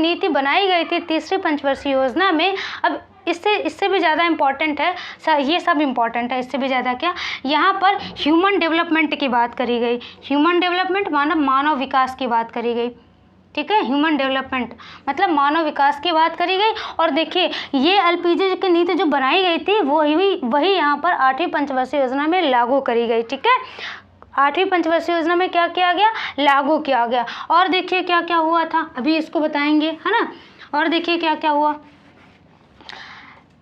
नीति बनाई गई थी तीसरी पंचवर्षीय योजना में, अब इससे भी ज़्यादा इम्पॉर्टेंट है, ये सब इम्पॉर्टेंट है, इससे भी ज़्यादा क्या, यहाँ पर ह्यूमन डेवलपमेंट की बात करी गई। ह्यूमन डेवलपमेंट मानव विकास की बात करी गई, ठीक है। ह्यूमन डेवलपमेंट मतलब मानव विकास की बात करी गई। और देखिए ये एलपीजी की नीति जो बनाई गई थी वही यहाँ पर 8वीं पंचवर्षीय योजना में लागू करी गई, ठीक है। 8वीं पंचवर्षीय योजना में क्या किया गया, लागू किया गया। और देखिए क्या क्या हुआ था, अभी इसको बताएंगे, है ना। और देखिए क्या क्या हुआ,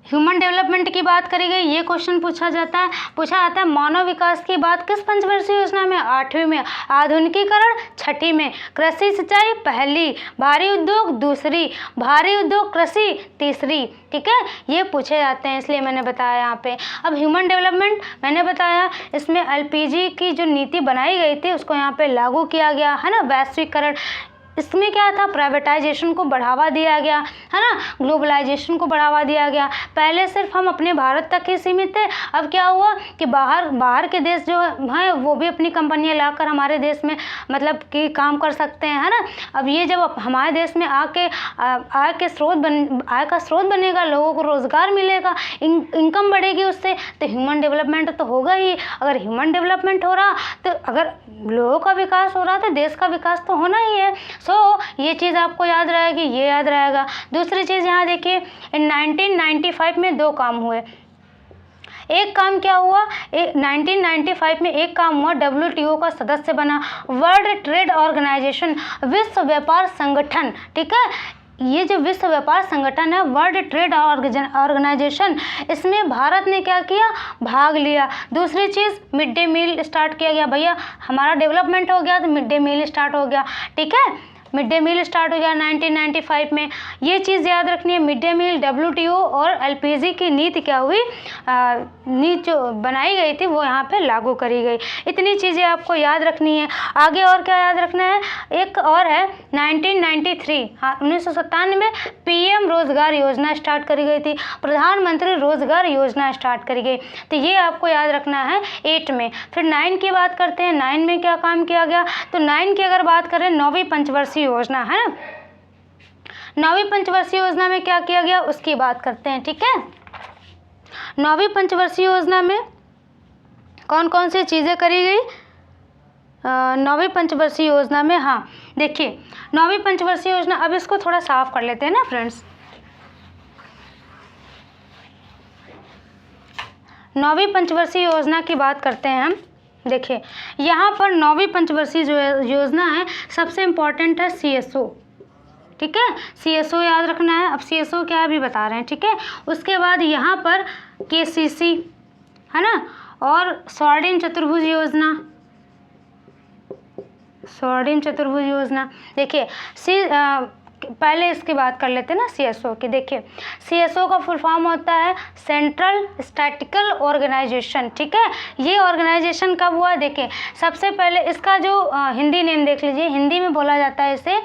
ह्यूमन डेवलपमेंट की बात करी गई, ये क्वेश्चन पूछा जाता है। मानव विकास की बात किस पंचवर्षीय योजना में, 8वीं में। आधुनिकीकरण 6ठी में। कृषि सिंचाई 1ली, भारी उद्योग 2री, भारी उद्योग कृषि 3री, ठीक है। ये पूछे जाते हैं, इसलिए मैंने बताया यहाँ पे। अब ह्यूमन डेवलपमेंट मैंने बताया, इसमें एलपीजी की जो नीति बनाई गई थी उसको यहाँ पे लागू किया गया, है ना। वैश्वीकरण, इसमें क्या था, प्राइवेटाइजेशन को बढ़ावा दिया गया, है ना। ग्लोबलाइजेशन को बढ़ावा दिया गया। पहले सिर्फ हम अपने भारत तक ही सीमित थे, अब क्या हुआ कि बाहर के देश जो हैं वो भी अपनी कंपनियां लाकर हमारे देश में मतलब कि काम कर सकते हैं, है ना। अब ये जब हमारे देश में आय का स्रोत बनेगा, लोगों को रोज़गार मिलेगा, इनकम बढ़ेगी उससे, तो ह्यूमन डेवलपमेंट तो होगा ही। अगर ह्यूमन डेवलपमेंट हो रहा तो अगर लोगों का विकास हो रहा तो देश का विकास तो होना ही है। ये चीज़ आपको याद रहेगी, ये याद रहेगा। दूसरी चीज़ यहाँ देखिए, 1995 में 2 काम हुए। एक काम क्या हुआ, 1995 में एक काम हुआ, WTO का सदस्य बना, वर्ल्ड ट्रेड ऑर्गेनाइजेशन, विश्व व्यापार संगठन, ठीक है। ये जो विश्व व्यापार संगठन है, वर्ल्ड ट्रेड ऑर्गेनाइजेशन, इसमें भारत ने क्या किया, भाग लिया। दूसरी चीज़, मिड डे मील स्टार्ट किया गया। भैया हमारा डेवलपमेंट हो गया तो मिड डे मील स्टार्ट हो गया, ठीक है। मिड डे मील स्टार्ट हो गया 1995 में। ये चीज़ याद रखनी है, मिड डे मील, WTO और एलपीजी की नीति क्या हुई, नीति जो बनाई गई थी वो यहाँ पे लागू करी गई। इतनी चीज़ें आपको याद रखनी है। आगे और क्या याद रखना है, एक और है 1993, हाँ 1997 में PM रोजगार योजना स्टार्ट करी गई थी, प्रधानमंत्री रोजगार योजना स्टार्ट करी गई। तो ये आपको याद रखना है 8 में। फिर 9 की बात करते हैं, 9 में क्या काम किया गया, तो 9 की अगर बात करें 9वीं पंचवर्षीय योजना, है ना। 9वीं पंचवर्षीय योजना में क्या किया गया उसकी बात करते हैं, ठीक है। 9वीं पंचवर्षीय योजना में कौन कौन सी चीज़ें करी गई, 9वीं पंचवर्षीय योजना में, हाँ देखिए 9वीं पंचवर्षीय योजना, अब इसको थोड़ा साफ कर लेते हैं ना फ्रेंड्स। 9वीं पंचवर्षीय योजना की बात करते हैं हम। देखिए यहाँ पर 9वीं पंचवर्षीय जो योजना है, सबसे इम्पॉर्टेंट है CSO, ठीक है। CSO याद रखना है। अब CSO क्या है अभी बता रहे हैं, ठीक है। उसके बाद यहाँ पर KCC, है ना, और स्वर्णिम चतुर्भुज योजना, स्वर्णिम चतुर्भुज योजना। देखिए पहले इसकी बात कर लेते हैं ना CSO की। देखिए CSO का फुल फॉर्म होता है सेंट्रल स्टैटिस्टिकल ऑर्गेनाइजेशन, ठीक है। ये ऑर्गेनाइजेशन कब हुआ, देखिए सबसे पहले इसका जो हिंदी नेम देख लीजिए, हिंदी में बोला जाता है इसे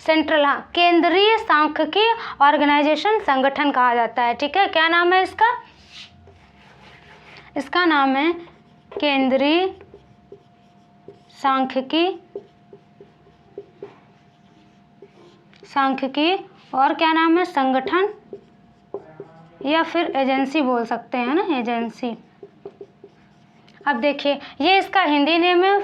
सेंट्रल, हाँ केंद्रीय सांख्यिकी ऑर्गेनाइजेशन, संगठन कहा जाता है, ठीक है। क्या नाम है इसका, इसका नाम है केंद्रीय सांख्यिकी और क्या नाम है, संगठन या फिर एजेंसी बोल सकते हैं ना, एजेंसी। अब देखिए ये इसका हिंदी नेम है,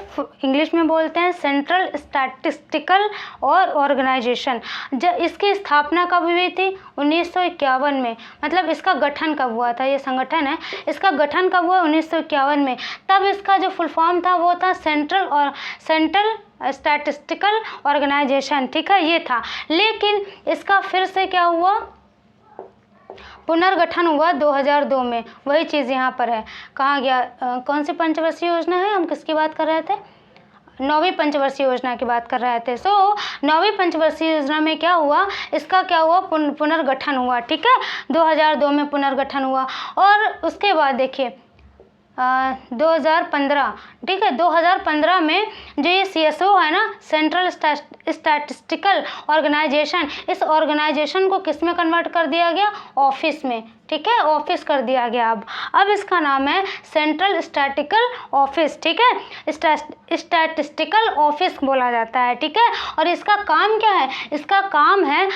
इंग्लिश में बोलते हैं सेंट्रल स्टैटिस्टिकल और ऑर्गेनाइजेशन। जब इसकी स्थापना कब हुई थी, 1951 में। मतलब इसका गठन कब हुआ था, ये संगठन है, इसका गठन कब हुआ, 1951 में। तब इसका जो फुल फॉर्म था वो था सेंट्रल स्टैटिस्टिकल ऑर्गेनाइजेशन, ठीक है, ये था। लेकिन इसका फिर से क्या हुआ, पुनर्गठन हुआ 2002 में। वही चीज़ यहाँ पर है, कहाँ गया, कौन सी पंचवर्षीय योजना है, हम किसकी बात कर रहे थे, 9वीं पंचवर्षीय योजना की बात कर रहे थे। 9वीं पंचवर्षीय योजना में क्या हुआ, इसका क्या हुआ, पुनर्गठन हुआ, ठीक है, 2002 में पुनर्गठन हुआ। और उसके बाद देखिए 2015, ठीक है, 2015 में जो ये CSO है ना, सेंट्रल स्टैटिस्टिकल ऑर्गेनाइजेशन, इस ऑर्गेनाइजेशन को किस में कन्वर्ट कर दिया गया, ऑफिस में, ठीक है, ऑफिस कर दिया गया। अब इसका नाम है सेंट्रल स्टैटिस्टिकल ऑफिस, ठीक है, स्टैटिस्टिकल ऑफिस बोला जाता है, ठीक है। और इसका काम क्या है? इसका काम है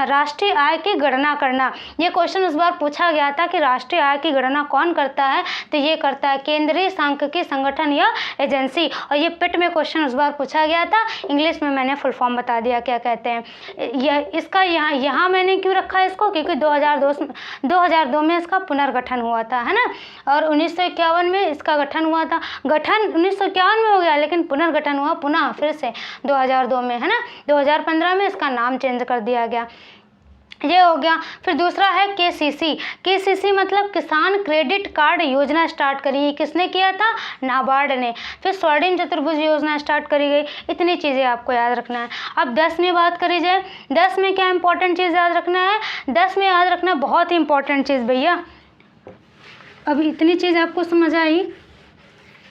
राष्ट्रीय आय की गणना करना। ये क्वेश्चन इस बार पूछा गया था कि राष्ट्रीय आय की गणना कौन करता है, तो ये करता है केंद्रीय सांख्यिकी संगठन या एजेंसी। और ये पिट में क्वेश्चन उस बार पूछा गया था, इंग्लिश में मैंने फुल फॉर्म बता दिया क्या कहते हैं। इसका यहाँ मैंने क्यों रखा है इसको, क्योंकि 2002 में इसका पुनर्गठन हुआ था, है ना। और 1951 में इसका गठन हुआ था। गठन 1951 में हो गया, लेकिन पुनर्गठन हुआ पुनः फिर से 2002 में, है ना। 2015 में इसका नाम चेंज कर दिया गया। ये हो गया। फिर दूसरा है केसीसी मतलब किसान क्रेडिट कार्ड योजना स्टार्ट करी। ये किसने किया था? नाबार्ड ने। फिर स्वर्णिम चतुर्भुज योजना स्टार्ट करी गई। इतनी चीज़ें आपको याद रखना है। अब 10 में बात करी जाए, 10 में क्या इंपॉर्टेंट चीज़ याद रखना है? 10 में याद रखना बहुत ही इंपॉर्टेंट चीज़ भैया। अभी इतनी चीज़ आपको समझ आई।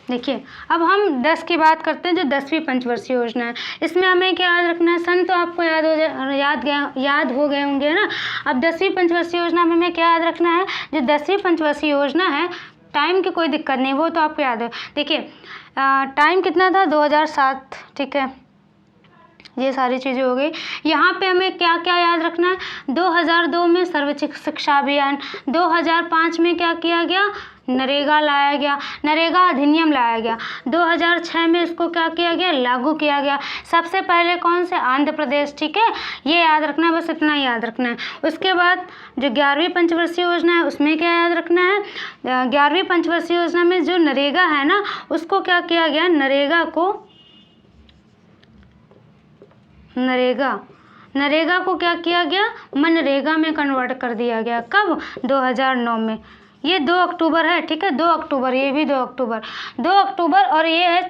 देखिए, अब हम 10 की बात करते हैं, जो 10वीं पंचवर्षीय योजना है। इसमें हमें क्या याद रखना है? सन तो आपको याद हो गए होंगे ना। अब 10वीं पंचवर्षीय योजना में हमें क्या याद रखना है? जो 10वीं पंचवर्षीय योजना है, टाइम की कोई दिक्कत नहीं, वो तो आपको याद है। देखिए टाइम कितना था? 2007, ठीक है। ये सारी चीज़ें हो गई। यहाँ पे हमें क्या क्या याद रखना है? 2002 में सर्व शिक्षा अभियान, 2005 में क्या किया गया? नरेगा लाया गया, नरेगा अधिनियम लाया गया। 2006 में इसको क्या किया गया? लागू किया गया। सबसे पहले कौन से? आंध्र प्रदेश, ठीक है। ये याद रखना है, बस इतना ही याद रखना है। उसके बाद जो 11वीं पंचवर्षीय योजना है, उसमें क्या याद रखना है? 11वीं पंचवर्षीय योजना में जो नरेगा है ना, उसको क्या किया गया? नरेगा को क्या किया गया? मनरेगा में कन्वर्ट कर दिया गया। कब? 2009 में। ये 2 अक्टूबर है, ठीक है, 2 अक्टूबर, ये भी 2 अक्टूबर और ये है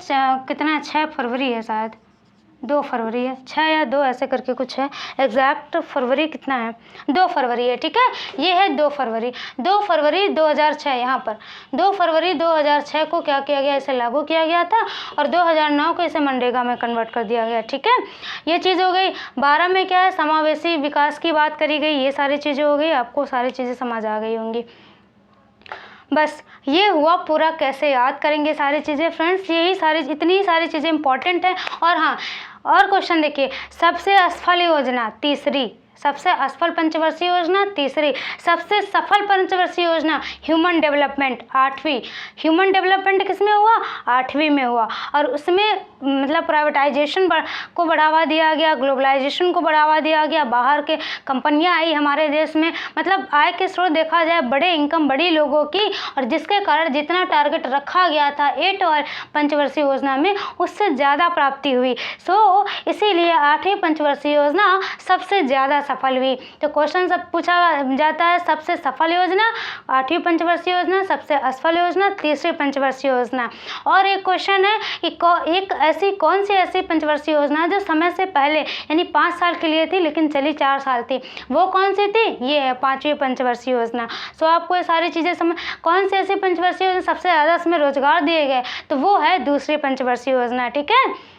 कितना? 6 फरवरी है शायद, 2 फरवरी है, 6 या 2 ऐसे करके कुछ है। एग्जैक्ट फरवरी कितना है? 2 फरवरी है, ठीक है। ये है 2 फरवरी 2006। यहाँ पर 2 फरवरी 2006 को क्या किया गया? इसे लागू किया गया था। और 2009 को इसे मनरेगा में कन्वर्ट कर दिया गया, ठीक है। ये चीज़ हो गई। 12 में क्या है? समावेशी विकास की बात करी गई। ये सारी चीज़ें हो गई। आपको सारी चीज़ें समझ आ गई होंगी। बस ये हुआ पूरा। कैसे याद करेंगे सारी चीज़ें फ्रेंड्स? इतनी सारी चीज़ें इंपॉर्टेंट है। और हाँ, और क्वेश्चन देखिए, सबसे असफल योजना तीसरी, सबसे असफल पंचवर्षीय योजना तीसरी, सबसे सफल पंचवर्षीय योजना ह्यूमन डेवलपमेंट 8वीं। ह्यूमन डेवलपमेंट किसमें हुआ? 8वीं में हुआ। और उसमें मतलब प्राइवेटाइजेशन को बढ़ावा दिया गया, ग्लोबलाइजेशन को बढ़ावा दिया गया, बाहर के कंपनियां आई हमारे देश में। मतलब आय के स्रोत देखा जाए, बड़े इनकम बड़ी लोगों की, और जिसके कारण जितना टारगेट रखा गया था 8 और पंचवर्षीय योजना में, उससे ज़्यादा प्राप्ति हुई। सो इसीलिए 8वीं पंचवर्षीय योजना सबसे ज़्यादा सफल हुई। तो क्वेश्चन सब पूछा जाता है, सबसे सफल योजना 8वीं पंचवर्षीय योजना, सबसे असफल योजना तीसरी पंचवर्षीय योजना। और एक क्वेश्चन है कि कौन सी ऐसी पंचवर्षीय योजना जो समय से पहले यानी 5 साल के लिए थी लेकिन चली 4 साल थी, वो कौन सी थी? ये है 5वीं पंचवर्षीय योजना। सो आपको ये सारी चीज़ें समझ, कौन सी ऐसी पंचवर्षीय योजना सबसे ज़्यादा इसमें रोजगार दिए गए, तो वो है दूसरी पंचवर्षीय योजना, ठीक है।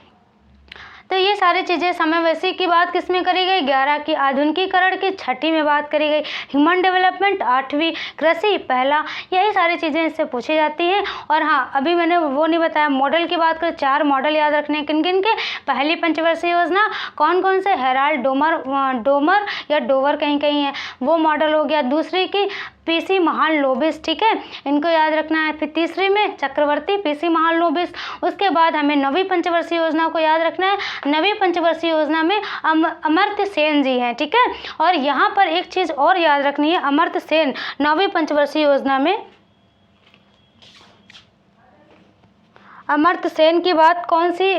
तो ये सारी चीज़ें समावेशी की बात किसमें करी गई? 11 की, आधुनिकीकरण की 6ठी में बात करी गई, ह्यूमन डेवलपमेंट 8वीं, कृषि पहला। यही सारी चीज़ें इससे पूछी जाती हैं। और हाँ, अभी मैंने वो नहीं बताया, मॉडल की बात करें, 4 मॉडल याद रखने किन किन के? पहली पंचवर्षीय योजना कौन कौन से? हेराल्ड डोमर या डोवर कहीं कहीं है, वो मॉडल हो गया। दूसरी की पीसी महालनोबिस, ठीक है, इनको याद रखना है। फिर तीसरी में चक्रवर्ती पीसी महालनोबिस। उसके बाद हमें 9वीं पंचवर्षीय योजना को याद रखना है। 9वीं पंचवर्षीय योजना में अमर्त्य सेन जी हैं, ठीक है। और यहाँ पर एक चीज़ और याद रखनी है, अमर्त्य सेन 9वीं पंचवर्षीय योजना में, अमर्त्य सेन की बात कौन सी?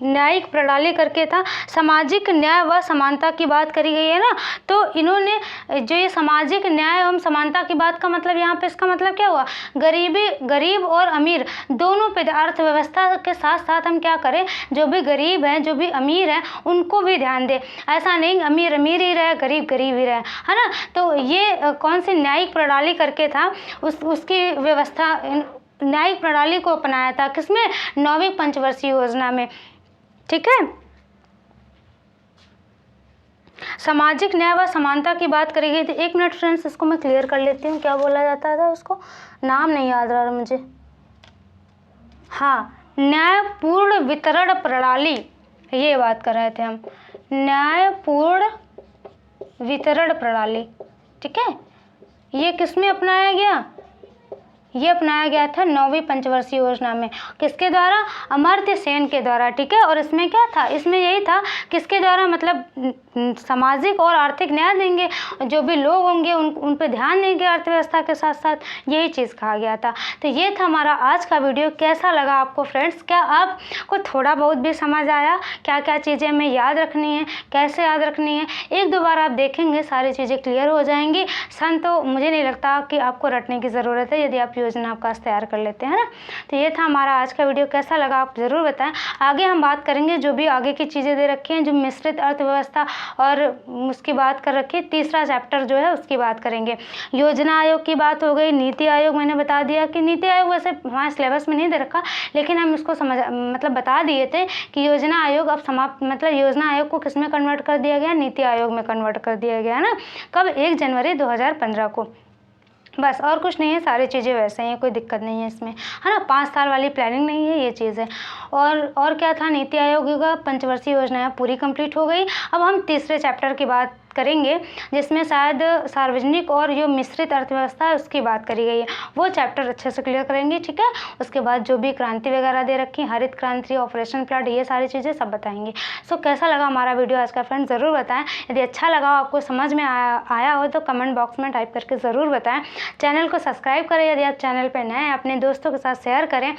न्यायिक प्रणाली करके था, सामाजिक न्याय व समानता की बात करी गई है ना। तो इन्होंने जो ये सामाजिक न्याय एवं समानता की बात का मतलब, यहाँ पे इसका मतलब क्या हुआ? गरीब और अमीर दोनों पे अर्थव्यवस्था के साथ साथ हम क्या करें, जो भी गरीब हैं, जो भी अमीर हैं, उनको भी ध्यान दें। ऐसा नहीं अमीर अमीर ही रहे, गरीब गरीब ही रहे, है ना। तो ये कौन सी न्यायिक प्रणाली करके था, उसकी व्यवस्था, न्यायिक प्रणाली को अपनाया था किसमें? 9वीं पंचवर्षीय योजना में, ठीक है। सामाजिक न्याय व समानता की बात करी गई थी। 1 मिनट फ्रेंड्स, इसको मैं क्लियर कर लेती हूँ, क्या बोला जाता था उसको, नाम नहीं याद रहा मुझे। हाँ, न्यायपूर्ण वितरण प्रणाली, ये बात कर रहे थे हम, न्यायपूर्ण वितरण प्रणाली। ठीक है, ये किसमें अपनाया गया, ये अपनाया गया था 9वीं पंचवर्षीय योजना में। किसके द्वारा, अमर्त्य सेन के द्वारा। ठीक है, और इसमें क्या था, इसमें यही था किसके द्वारा, मतलब सामाजिक और आर्थिक न्याय देंगे, जो भी लोग होंगे उन पे ध्यान देंगे अर्थव्यवस्था के साथ साथ, यही चीज़ कहा गया था। तो ये था हमारा आज का वीडियो। कैसा लगा आपको फ्रेंड्स, क्या आपको थोड़ा बहुत भी समझ आया, क्या क्या चीज़ें हमें याद रखनी है, कैसे याद रखनी है, 1-2 बार आप देखेंगे सारी चीज़ें क्लियर हो जाएंगी। तो मुझे नहीं लगता कि आपको रटने की ज़रूरत है, यदि आप योजना आपका तैयार कर लेते हैं ना। तो ये था हमारा आज का वीडियो, कैसा लगा आप ज़रूर बताएं। आगे हम बात करेंगे जो भी आगे की चीज़ें दे रखी हैं, जो मिश्रित अर्थव्यवस्था और उसकी बात कर रखी है, तीसरा चैप्टर जो है उसकी बात करेंगे। योजना आयोग की बात हो गई, नीति आयोग मैंने बता दिया कि नीति आयोग वैसे हमारे सिलेबस में नहीं दे रखा, लेकिन हम इसको मतलब बता दिए थे कि योजना आयोग अब समाप्त, मतलब योजना आयोग को किस में कन्वर्ट कर दिया गया, नीति आयोग में कन्वर्ट कर दिया गया ना, कब, 1 जनवरी 2015 को। बस और कुछ नहीं है, सारी चीज़ें वैसे ही हैं, कोई दिक्कत नहीं है इसमें, है ना। 5 साल वाली प्लानिंग नहीं है, ये चीज़ है। और क्या था, नीति आयोग का पंचवर्षीय योजना पूरी कंप्लीट हो गई। अब हम तीसरे चैप्टर की बात करेंगे, जिसमें शायद सार्वजनिक और जो मिश्रित अर्थव्यवस्था है उसकी बात करी गई है, वो चैप्टर अच्छे से क्लियर करेंगे। ठीक है, उसके बाद जो भी क्रांति वगैरह दे रखी, हरित क्रांति, ऑपरेशन फ्लड, ये सारी चीज़ें सब बताएंगे। सो कैसा लगा हमारा वीडियो आज का फ्रेंड, ज़रूर बताएं। यदि अच्छा लगा, आपको समझ में आया हो तो कमेंट बॉक्स में टाइप करके ज़रूर बताएं। चैनल को सब्सक्राइब करें, यदि आप चैनल पर नए हैं अपने दोस्तों के साथ शेयर करें।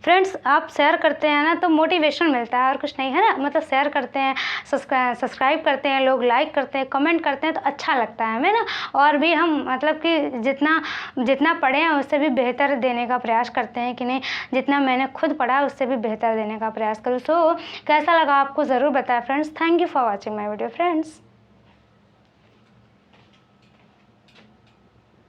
फ्रेंड्स, आप शेयर करते हैं ना तो मोटिवेशन मिलता है, और कुछ नहीं है ना, मतलब शेयर करते हैं, सब्सक्राइब करते हैं लोग, लाइक करते हैं, कमेंट करते हैं, तो अच्छा लगता है हमें ना। और भी हम मतलब कि जितना पढ़े हैं उससे भी बेहतर देने का प्रयास करते हैं कि नहीं, जितना मैंने खुद पढ़ा है उससे भी बेहतर देने का प्रयास करूँ। सो कैसा लगा आपको ज़रूर बताएं friends. Thank you for watching my video friends.